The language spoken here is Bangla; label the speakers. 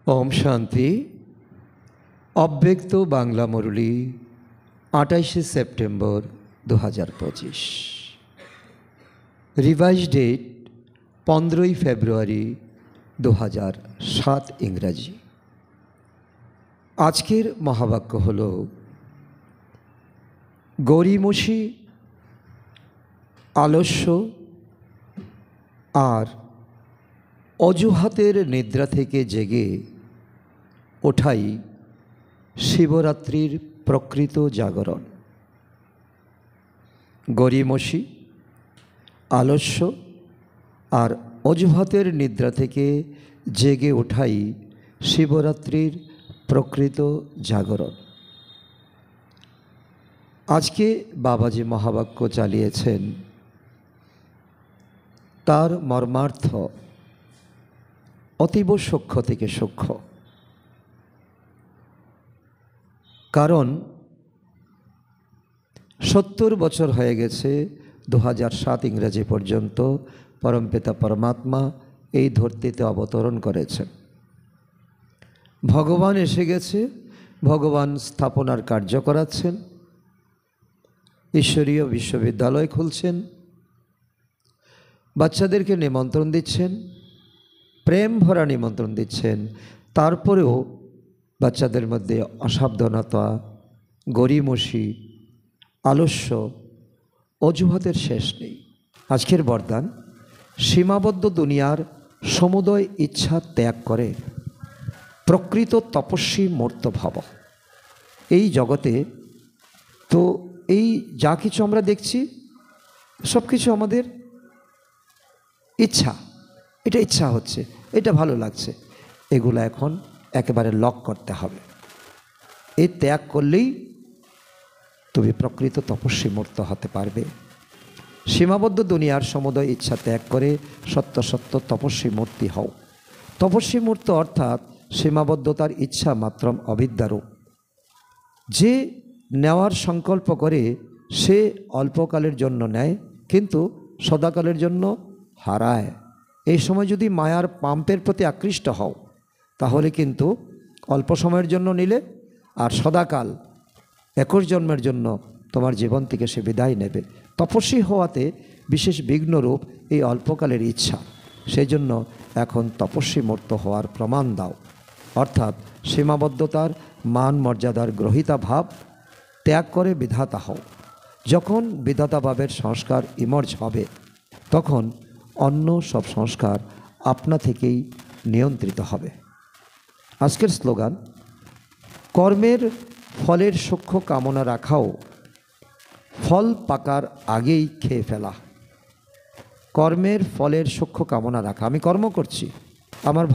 Speaker 1: ओम शांति। अव्यक्त Bangla Murli 28 September 2025। Revise date 15 February 2007 इंग्राजी। आजकेर महावाक्य हलो गरीमसी आलस्य और अजुहातेर निद्रा थेके जेगे ओठाई शिवरात्रिर प्रकृत जागरण। गरीमसी आलस्य और अजुहातेर निद्रा थेके जेगे ओठाई शिवरात्रिर प्रकृत जागरण। आज के बाबाजी महावाक्य चालिয়েছেন तार मर्मार्थ अतीब सूक्ष्म থেকে सूक्ष्म। कारण 70 बछर হয়ে গেছে 2007 इंग्राजी पर्यन्त परमपिता परमात्मा এই ধরতিতে अवतरण করেছেন। भगवान এসে গেছে, भगवान स्थापनार कार्य कराচ্ছেন, ईश्वरीय विश्वविद्यालय खुलছেন, বাচ্চাদেরকে निमंत्रण দিচ্ছেন, प्रेम भरा निमंत्रण दिच्छेन। तारपरेও बाच्चादेर मध्य असाबधानता, गरीमसी, आलस्य, अजुहातेर शेष नेই। आजकेर बरदान सीमाबद्ध दुनियार समुदय इच्छा त्याग करे प्रकृत तपस्वी मूर्त भाव। এই জগতে তো এই যা কিছু আমরা দেখছি সব কিছু আমাদের ইচ্ছা, এটা ইচ্ছা হচ্ছে, এটা ভালো লাগছে, এগুলো এখন একেবারে লক করতে হবে। এই ত্যাগ করলেই তুমি প্রকৃত তপস্বী মূর্ত হতে পারবে। সীমাবদ্ধ দুনিয়ার সমুদয় ইচ্ছা ত্যাগ করে সত্য সত্য তপস্বী মূর্তি হও। তপস্বী মূর্ত অর্থাৎ সীমাবদ্ধতার ইচ্ছা মাত্র অবিদ্যারূপ। যে নেওয়ার সংকল্প করে সে অল্পকালের জন্য নেয় কিন্তু সদাকালের জন্য হারায়। এই সময় যদি মায়ার পাম্পের প্রতি আকৃষ্ট হও তাহলে কিন্তু অল্প সময়ের জন্য নিলে আর সদাকাল 21 জন্মের জন্য তোমার জীবন থেকে সে বিদায় নেবে। তপস্বী হওয়াতে বিশেষ বিঘ্নরূপ এই অল্পকালের ইচ্ছা। সেই জন্য এখন তপস্বী মূর্ত হওয়ার প্রমাণ দাও, অর্থাৎ সীমাবদ্ধতার মান মর্যাদার গ্রহিতা ভাব ত্যাগ করে বিধাতা হও। যখন বিধাতা ভাবের সংস্কার ইমার্জ হবে তখন অন্য সব সংস্কার আপনা থেকেই নিয়ন্ত্রিত হবে। আজকের স্লোগান কর্মের ফলের সূক্ষ্ম কামনা রাখাও ফল পাকার আগেই খেয়ে ফেলা। কর্মের ফলের সূক্ষ্ম কামনা রাখা, আমি কর্ম করছি, আমার